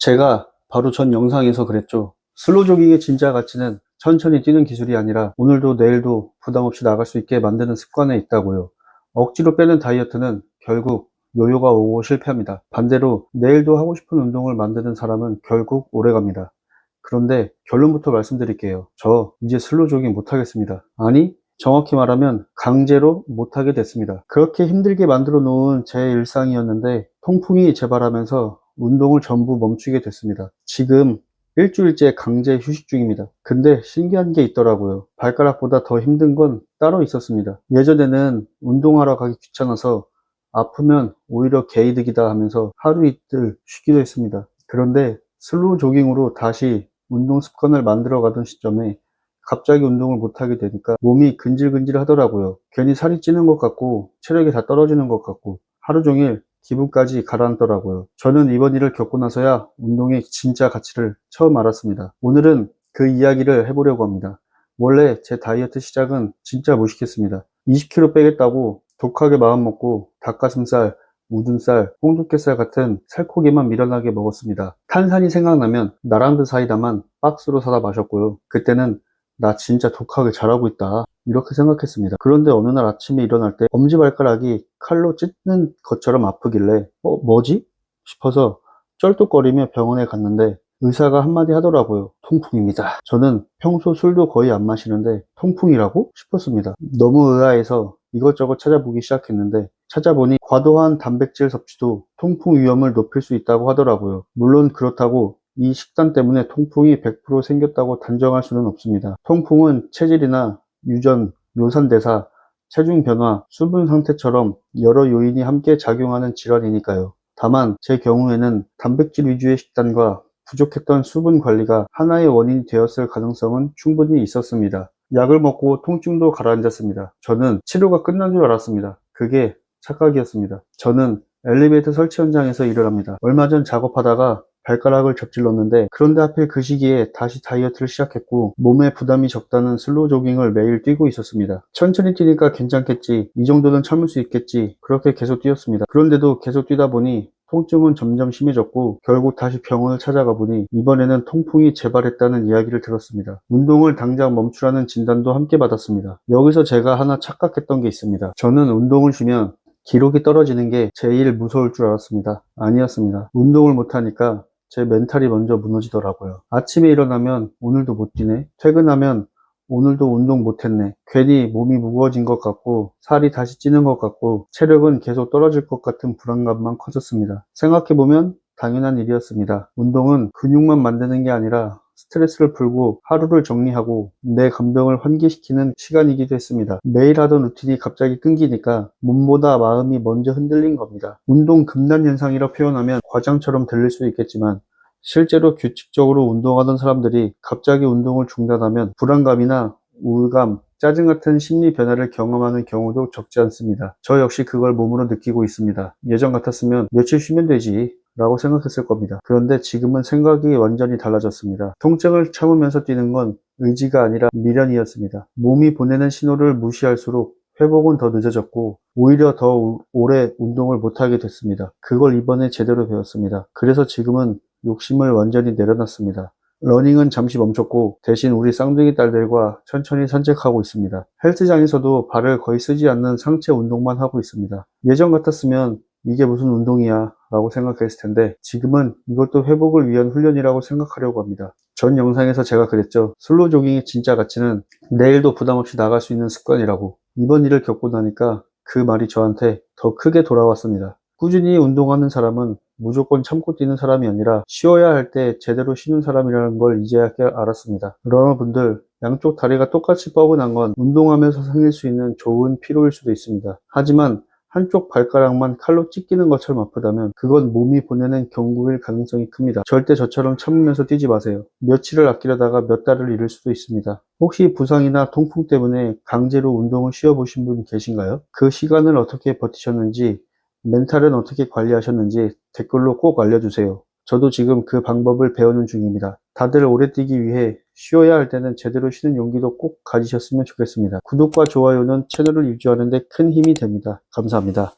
제가 바로 전 영상에서 그랬죠. 슬로우 조깅의 진짜 가치는 천천히 뛰는 기술이 아니라 오늘도 내일도 부담 없이 나갈 수 있게 만드는 습관에 있다고요. 억지로 빼는 다이어트는 결국 요요가 오고 실패합니다. 반대로 내일도 하고 싶은 운동을 만드는 사람은 결국 오래갑니다. 그런데 결론부터 말씀드릴게요. 저 이제 슬로우 조깅 못하겠습니다. 아니, 정확히 말하면 강제로 못하게 됐습니다. 그렇게 힘들게 만들어 놓은 제 일상이었는데 통풍이 재발하면서 운동을 전부 멈추게 됐습니다. 지금 일주일째 강제 휴식 중입니다. 근데 신기한 게 있더라고요. 발가락보다 더 힘든 건 따로 있었습니다. 예전에는 운동하러 가기 귀찮아서 아프면 오히려 개이득이다 하면서 하루 이틀 쉬기도 했습니다. 그런데 슬로우 조깅으로 다시 운동 습관을 만들어 가던 시점에 갑자기 운동을 못하게 되니까 몸이 근질근질 하더라고요. 괜히 살이 찌는 것 같고 체력이 다 떨어지는 것 같고 하루 종일 기분까지 가라앉더라고요. 저는 이번 일을 겪고 나서야 운동의 진짜 가치를 처음 알았습니다. 오늘은 그 이야기를 해보려고 합니다. 원래 제 다이어트 시작은 진짜 무식했습니다. 20kg 빼겠다고 독하게 마음먹고 닭가슴살, 우둔살, 홍두깨살 같은 살코기만 미련하게 먹었습니다. 탄산이 생각나면 나랑드 사이다만 박스로 사다 마셨고요. 그때는 나 진짜 독하게 잘하고 있다 이렇게 생각했습니다. 그런데 어느 날 아침에 일어날 때 엄지발가락이 칼로 찢는 것처럼 아프길래 뭐지? 싶어서 쩔뚝거리며 병원에 갔는데 의사가 한마디 하더라고요. 통풍입니다. 저는 평소 술도 거의 안 마시는데 통풍이라고 싶었습니다. 너무 의아해서 이것저것 찾아보기 시작했는데 찾아보니 과도한 단백질 섭취도 통풍 위험을 높일 수 있다고 하더라고요. 물론 그렇다고 이 식단 때문에 통풍이 100% 생겼다고 단정할 수는 없습니다. 통풍은 체질이나 유전, 묘산대사, 체중 변화, 수분 상태처럼 여러 요인이 함께 작용하는 질환이니까요. 다만 제 경우에는 단백질 위주의 식단과 부족했던 수분 관리가 하나의 원인이 되었을 가능성은 충분히 있었습니다. 약을 먹고 통증도 가라앉았습니다. 저는 치료가 끝난 줄 알았습니다. 그게 착각이었습니다. 저는 엘리베이터 설치 현장에서 일을 합니다. 얼마 전 작업하다가 발가락을 접질렀는데 그런데 하필 그 시기에 다시 다이어트를 시작했고 몸에 부담이 적다는 슬로우 조깅을 매일 뛰고 있었습니다. 천천히 뛰니까 괜찮겠지, 이 정도는 참을 수 있겠지, 그렇게 계속 뛰었습니다. 그런데도 계속 뛰다 보니 통증은 점점 심해졌고 결국 다시 병원을 찾아가 보니 이번에는 통풍이 재발했다는 이야기를 들었습니다. 운동을 당장 멈추라는 진단도 함께 받았습니다. 여기서 제가 하나 착각했던 게 있습니다. 저는 운동을 쉬면 기록이 떨어지는 게 제일 무서울 줄 알았습니다. 아니었습니다. 운동을 못하니까 제 멘탈이 먼저 무너지더라고요. 아침에 일어나면 오늘도 못 뛰네. 퇴근하면 오늘도 운동 못했네. 괜히 몸이 무거워진 것 같고 살이 다시 찌는 것 같고 체력은 계속 떨어질 것 같은 불안감만 커졌습니다. 생각해보면 당연한 일이었습니다. 운동은 근육만 만드는 게 아니라 스트레스를 풀고 하루를 정리하고 내 감정을 환기시키는 시간이기도 했습니다. 매일 하던 루틴이 갑자기 끊기니까 몸보다 마음이 먼저 흔들린 겁니다. 운동 금단 현상이라 표현하면 과장처럼 들릴 수 있겠지만 실제로 규칙적으로 운동하던 사람들이 갑자기 운동을 중단하면 불안감이나 우울감, 짜증 같은 심리 변화를 경험하는 경우도 적지 않습니다. 저 역시 그걸 몸으로 느끼고 있습니다. 예전 같았으면 며칠 쉬면 되지 라고 생각했을 겁니다. 그런데 지금은 생각이 완전히 달라졌습니다. 통증을 참으면서 뛰는 건 의지가 아니라 미련이었습니다. 몸이 보내는 신호를 무시할수록 회복은 더 늦어졌고 오히려 더 오래 운동을 못하게 됐습니다. 그걸 이번에 제대로 배웠습니다. 그래서 지금은 욕심을 완전히 내려놨습니다. 러닝은 잠시 멈췄고 대신 우리 쌍둥이 딸들과 천천히 산책하고 있습니다. 헬스장에서도 발을 거의 쓰지 않는 상체 운동만 하고 있습니다. 예전 같았으면 이게 무슨 운동이야 라고 생각했을 텐데 지금은 이것도 회복을 위한 훈련이라고 생각하려고 합니다. 전 영상에서 제가 그랬죠. 슬로우 조깅의 진짜 가치는 내일도 부담 없이 나갈 수 있는 습관이라고. 이번 일을 겪고 나니까 그 말이 저한테 더 크게 돌아왔습니다. 꾸준히 운동하는 사람은 무조건 참고 뛰는 사람이 아니라 쉬어야 할 때 제대로 쉬는 사람이라는 걸 이제야 알았습니다. 여러분들, 양쪽 다리가 똑같이 뻐근한 건 운동하면서 생길 수 있는 좋은 피로일 수도 있습니다. 하지만 한쪽 발가락만 칼로 찢기는 것처럼 아프다면 그건 몸이 보내는 경고일 가능성이 큽니다. 절대 저처럼 참으면서 뛰지 마세요. 며칠을 아끼려다가 몇 달을 잃을 수도 있습니다. 혹시 부상이나 통풍 때문에 강제로 운동을 쉬어보신 분 계신가요? 그 시간을 어떻게 버티셨는지, 멘탈은 어떻게 관리하셨는지 댓글로 꼭 알려주세요. 저도 지금 그 방법을 배우는 중입니다. 다들 오래 뛰기 위해 쉬어야 할 때는 제대로 쉬는 용기도 꼭 가지셨으면 좋겠습니다. 구독과 좋아요는 채널을 유지하는 데 큰 힘이 됩니다. 감사합니다.